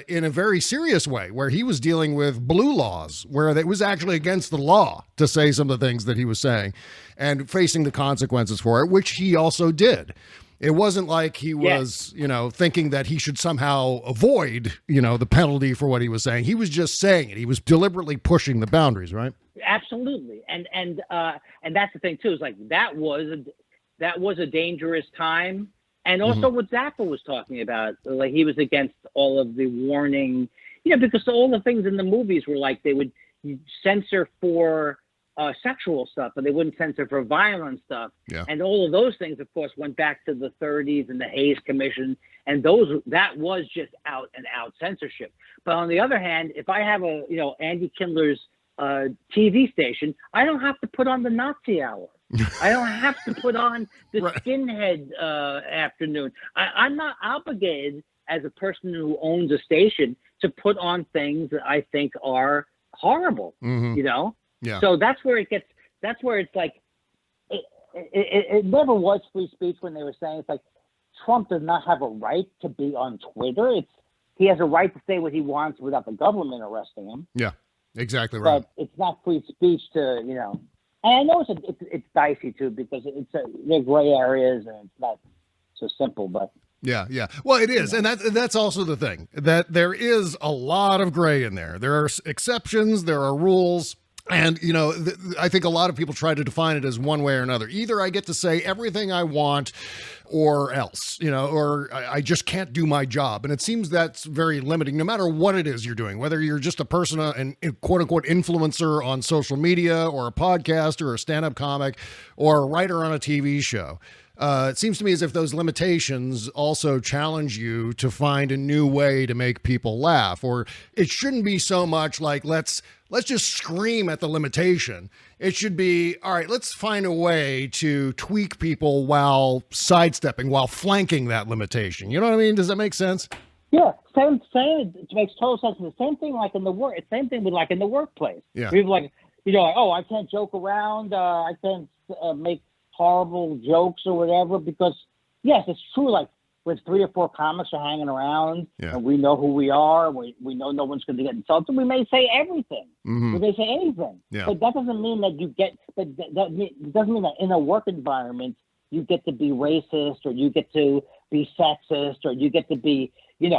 in a very serious way where he was dealing with blue laws, where it was actually against the law to say some of the things that he was saying and facing the consequences for it, which he also did. It wasn't like he was, thinking that he should somehow avoid, the penalty for what he was saying. He was just saying it. He was deliberately pushing the boundaries, right? Absolutely, and that's the thing too. Is like that was a dangerous time, and also what Zappa was talking about. Like he was against all of the warning, because all the things in the movies were like they would censor for sexual stuff, but they wouldn't censor for violent stuff. Yeah. And all of those things, of course, went back to the 30s and the Hayes Commission, and that was just out and out censorship. But on the other hand, if I have Andy Kindler's TV station, I don't have to put on the Nazi hour. I don't have to put on the skinhead afternoon. I'm not obligated as a person who owns a station to put on things that I think are horrible. Yeah. So that's where it's like it never was free speech when they were saying it's like Trump does not have a right to be on Twitter. He has a right to say what he wants without the government arresting him. Yeah. Exactly right. But it's not free speech to, And I know it's dicey too because they're gray areas and it's not so simple. But yeah. Well, it is, and that's also the thing that there is a lot of gray in there. There are exceptions, there are rules. And, I think a lot of people try to define it as one way or another. Either I get to say everything I want or else, or I just can't do my job. And it seems that's very limiting, no matter what it is you're doing, whether you're just a person, an quote unquote influencer on social media or a podcaster or a stand-up comic or a writer on a TV show. It seems to me as if those limitations also challenge you to find a new way to make people laugh, or it shouldn't be so much like, let's just scream at the limitation. It should be, all right, let's find a way to tweak people while sidestepping, while flanking that limitation. You know what I mean? Does that make sense? Yeah, same. It makes total sense. The same thing like in the work. Same thing with like in the workplace. Yeah. People like, I can't joke around. I can't make horrible jokes or whatever because yes, it's true. Like when 3 or 4 comics are hanging around and we know who we are, we know no one's going to get insulted. We may say everything. Mm-hmm. We may say anything. Yeah. But that doesn't mean that you get. But that doesn't mean that in a work environment you get to be racist or you get to be sexist or you get to be, it's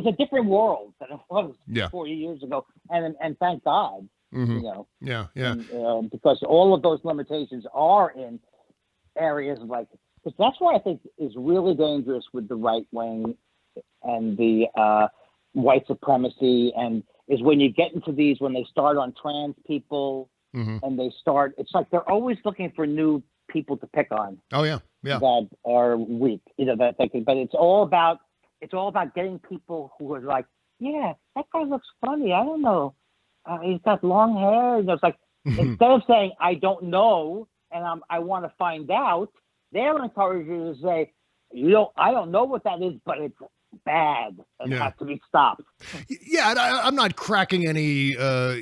a different world than it was 40 years ago, and thank God. Mm-hmm. Yeah. And, because all of those limitations are in areas like, because that's what I think is really dangerous with the right wing and the white supremacy and is when you get into these, when they start on trans people and it's like they're always looking for new people to pick on. Oh yeah, yeah. That are weak, that they can, but it's all about getting people who are like, yeah, that guy looks funny. I don't know. He's got long hair. It's like, instead of saying, I don't know, and I want to find out, they'll encourage you to say, I don't know what that is, but it's bad and has to be stopped. Yeah, I'm not cracking any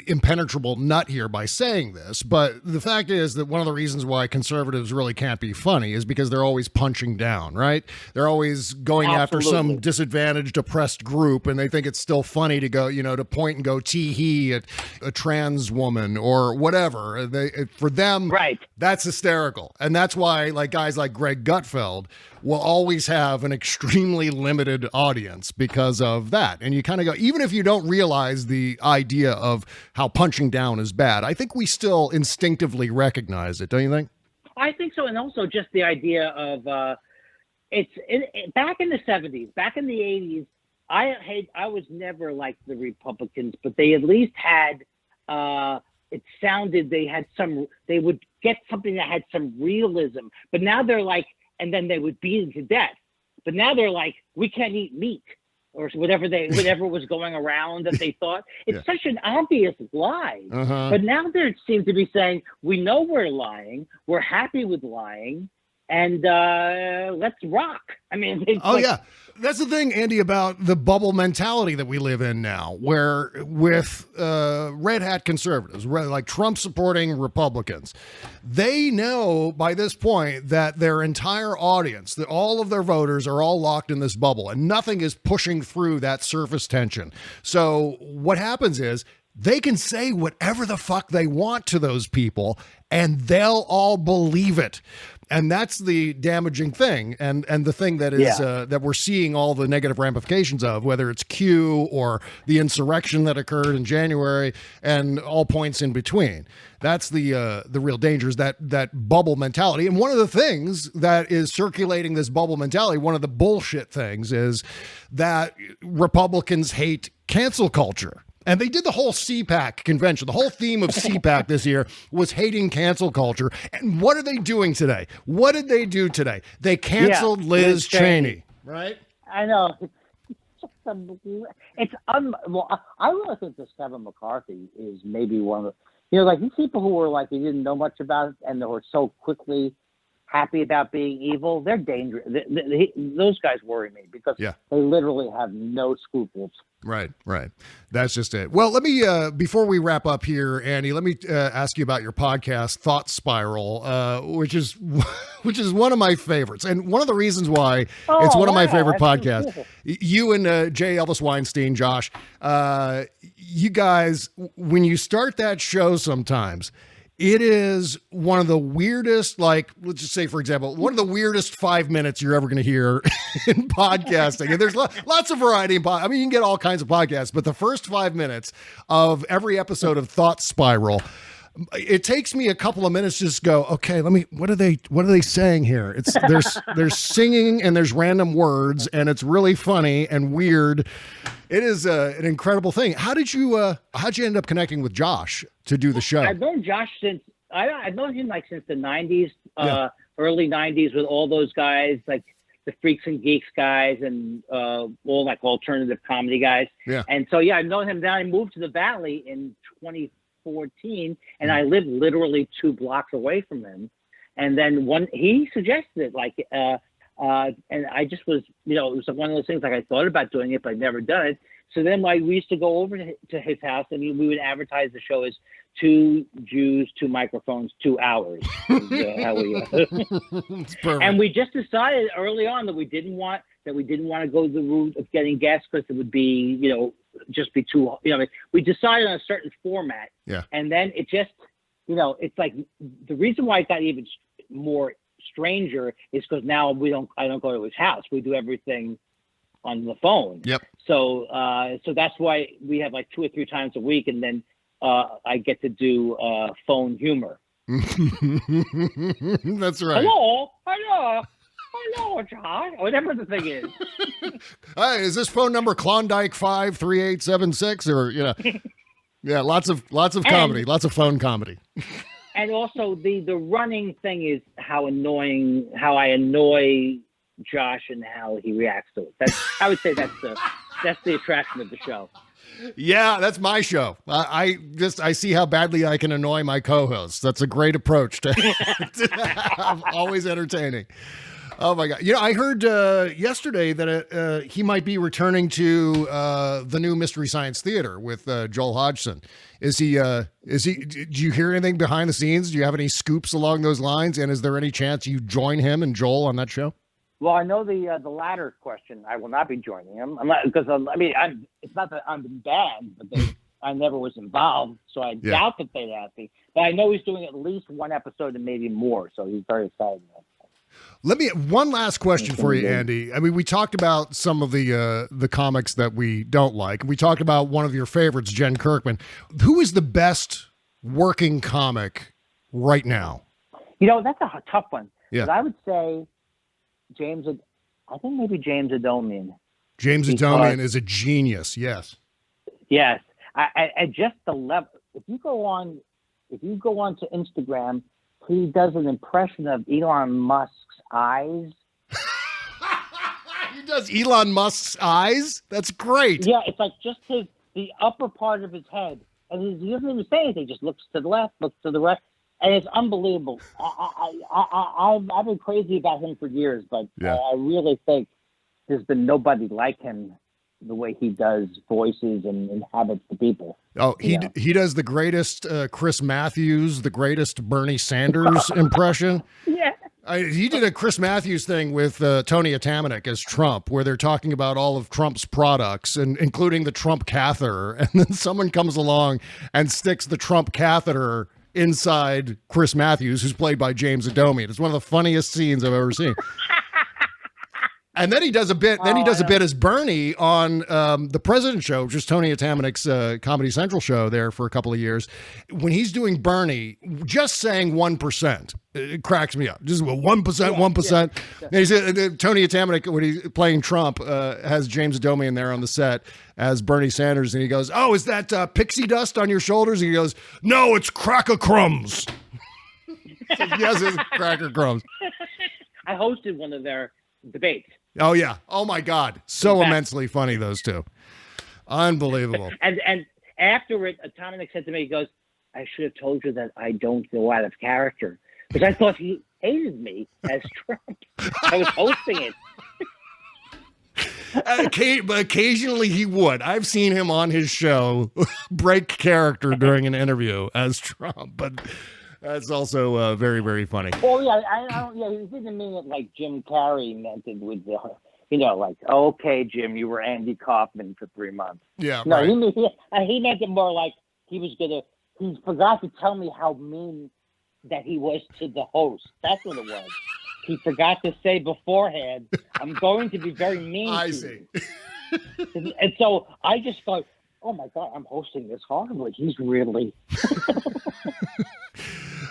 impenetrable nut here by saying this, but the fact is that one of the reasons why conservatives really can't be funny is because they're always punching down, right? They're always going after some disadvantaged, oppressed group, and they think it's still funny to go, to point and go tee-hee at a trans woman or whatever. For them, that's hysterical. And that's why guys like Greg Gutfeld will always have an extremely limited audience because of that. And you kind of go, even if you don't realize the idea of how punching down is bad, I think we still instinctively recognize it, don't you think? I think so. And also just the idea of back in the 70s, back in the 80s, I was never like the Republicans, but they at least had, it sounded they would get something that had some realism. But now they're like, and then they would beat him to death. But now they're like, we can't eat meat, or whatever was going around that they thought. It's such an obvious lie. But now they seem to be saying, we know we're lying, we're happy with lying, and let's rock. I mean, yeah. That's the thing, Andy, about the bubble mentality that we live in now, where with red hat conservatives, like Trump supporting Republicans, they know by this point that their entire audience, that all of their voters are all locked in this bubble and nothing is pushing through that surface tension. So what happens is they can say whatever the fuck they want to those people and they'll all believe it. And that's the damaging thing, and the thing that is that we're seeing all the negative ramifications of, whether it's Q or the insurrection that occurred in January, and all points in between. That's the real danger, is that bubble mentality. And one of the things that is circulating this bubble mentality, one of the bullshit things, is that Republicans hate cancel culture. And they did the whole CPAC convention. The whole theme of CPAC this year was hating cancel culture. And what are they doing today? What did they do today? They canceled Liz Cheney. Right? I know. Well, I really think that Kevin McCarthy is maybe one of the, these people who were like, you didn't know much about it and they were so quickly happy about being evil. They're dangerous. Those guys worry me because they literally have no scruples. Right. That's just it. Well, let me, before we wrap up here, Andy, let me ask you about your podcast, Thought Spiral, which is one of my favorites. And one of the reasons why it's one of my favorite podcasts, cool. You and J. Elvis Weinstein, Josh, you guys, when you start that show sometimes, it is one of the weirdest, let's just say, for example, one of the weirdest 5 minutes you're ever going to hear in podcasting. And there's lots of variety. You can get all kinds of podcasts, but the first 5 minutes of every episode of Thought Spiral, it takes me a couple of minutes to just go, okay, what are they saying here? There's singing and there's random words and it's really funny and weird. It is an incredible thing. How'd you end up connecting with Josh to do the show? I've known Josh I've known him since the 90s, early 90s, with all those guys, like the Freaks and Geeks guys and all alternative comedy guys. Yeah. And so, I've known him. Then I moved to the Valley in 2014 and I lived literally 2 blocks away from him. And then he suggested it, and I just was, it was one of those things, I thought about doing it, but I'd never done it. So then we used to go over to his house and we would advertise the show as 2 Jews, 2 microphones, 2 hours. How we, and we just decided early on that we didn't want to go the route of getting guests because it would be, just be too, we decided on a certain format. Yeah. And then it just, it's like the reason why it got even more stranger is because now I don't go to his house. We do everything on the phone. Yep. So that's why we have 2 or 3 times a week, and then I get to do phone humor. That's right. Hello. no, Josh. Whatever the thing is. Hey, is this phone number Klondike 53876 or Yeah, lots of comedy, lots of phone comedy. And also the running thing is how I annoy Josh and how he reacts to it. I would say that's the attraction of the show. Yeah, that's my show. I see how badly I can annoy my co-hosts. That's a great approach to I'm always entertaining. Oh my God! I heard yesterday that he might be returning to the new Mystery Science Theater with Joel Hodgson. Is he? Do you hear anything behind the scenes? Do you have any scoops along those lines? And is there any chance you join him and Joel on that show? Well, I know the latter question. I will not be joining him. I'm not because it's not that I'm bad, but I never was involved, so I doubt that they'd ask me. But I know he's doing at least one episode and maybe more, so he's very excited. One last question for you, Andy. I mean, we talked about some of the comics that we don't like. We talked about one of your favorites, Jen Kirkman. Who is the best working comic right now? That's a tough one. Yeah. But I would say I think maybe James Adomian. James Adomian is a genius. Yes. Yes. I just the level. If you go on to Instagram, he does an impression of Elon Musk's eyes. He does Elon Musk's eyes? That's great. Yeah, it's like just the upper part of his head. And he doesn't even say anything, just looks to the left, looks to the right. And it's unbelievable. I've been crazy about him for years, but I really think there's been nobody like him the way he does voices and inhabits the people. Oh, he does the greatest Chris Matthews, the greatest Bernie Sanders impression. Yeah. He did a Chris Matthews thing with Tony Atamanuik as Trump, where they're talking about all of Trump's products, and including the Trump catheter. And then someone comes along and sticks the Trump catheter inside Chris Matthews, who's played by James Adomian. It's one of the funniest scenes I've ever seen. And then he does a bit. Then he does a bit as Bernie on the President Show, which is Tony Atamanuik's Comedy Central show there for a couple of years. When he's doing Bernie, just saying 1%, it cracks me up. Just 1%, 1%. And he said Tony Atamanuik, when he's playing Trump, has James Adomian there on the set as Bernie Sanders, and he goes, "Oh, is that pixie dust on your shoulders?" And he goes, "No, it's cracker crumbs." So, yes, it's cracker crumbs. I hosted one of their debates. Oh, yeah. Oh, my God. So immensely funny, those two. Unbelievable. And after it, Atamanuik said to me, he goes, "I should have told you that I don't go out of character." Because I thought he hated me as Trump. I was hosting it. But occasionally he would. I've seen him on his show break character during an interview as Trump, but that's also very, very funny. Oh yeah, he didn't mean it like Jim Carrey meant it with the, like, okay, Jim, you were Andy Kaufman for 3 months. Yeah, no, right. he meant it more like he forgot to tell me how mean that he was to the host. That's what it was. He forgot to say beforehand, "I'm going to be very mean." I to see. You. And so I just thought, oh my God, I'm hosting this horribly. He's really.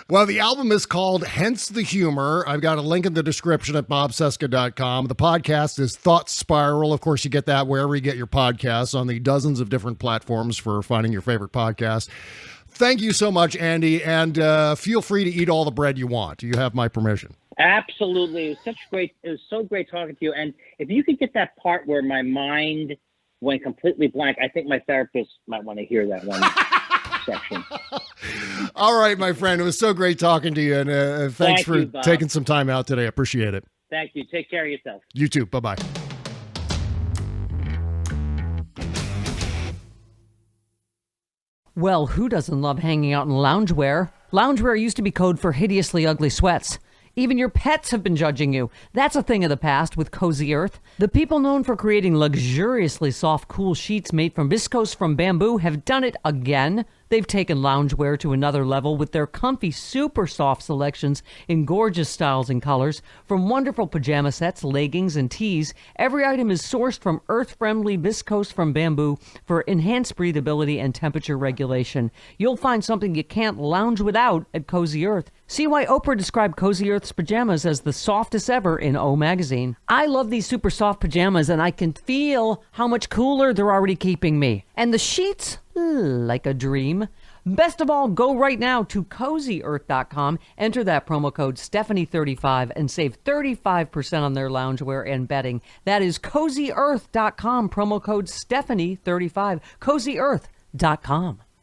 Well, the album is called Hence the Humor. I've got a link in the description at bobcesca.com. The podcast is Thought Spiral. Of course, you get that wherever you get your podcasts, on the dozens of different platforms for finding your favorite podcast. Thank you so much, Andy, and feel free to eat all the bread you want. You have my permission. Absolutely. It was so great talking to you. And if you could get that part where my mind went completely blank, I think my therapist might want to hear that one section. All right, my friend. It was so great talking to you, and thanks for taking some time out today. I appreciate it. Thank you. Take care of yourself. You too. Bye-bye. Well, who doesn't love hanging out in loungewear? Loungewear used to be code for hideously ugly sweats. Even your pets have been judging you. That's a thing of the past with Cozy Earth. The people known for creating luxuriously soft, cool sheets made from viscose from bamboo have done it again. They've taken loungewear to another level with their comfy, super soft selections in gorgeous styles and colors. From wonderful pajama sets, leggings, and tees, every item is sourced from earth-friendly viscose from bamboo for enhanced breathability and temperature regulation. You'll find something you can't lounge without at Cozy Earth. See why Oprah described Cozy Earth's pajamas as the softest ever in O Magazine. I love these super soft pajamas, and I can feel how much cooler they're already keeping me. And the sheets, like a dream. Best of all, go right now to CozyEarth.com, enter that promo code Stephanie35 and save 35% on their loungewear and bedding. That is CozyEarth.com, promo code Stephanie35, CozyEarth.com.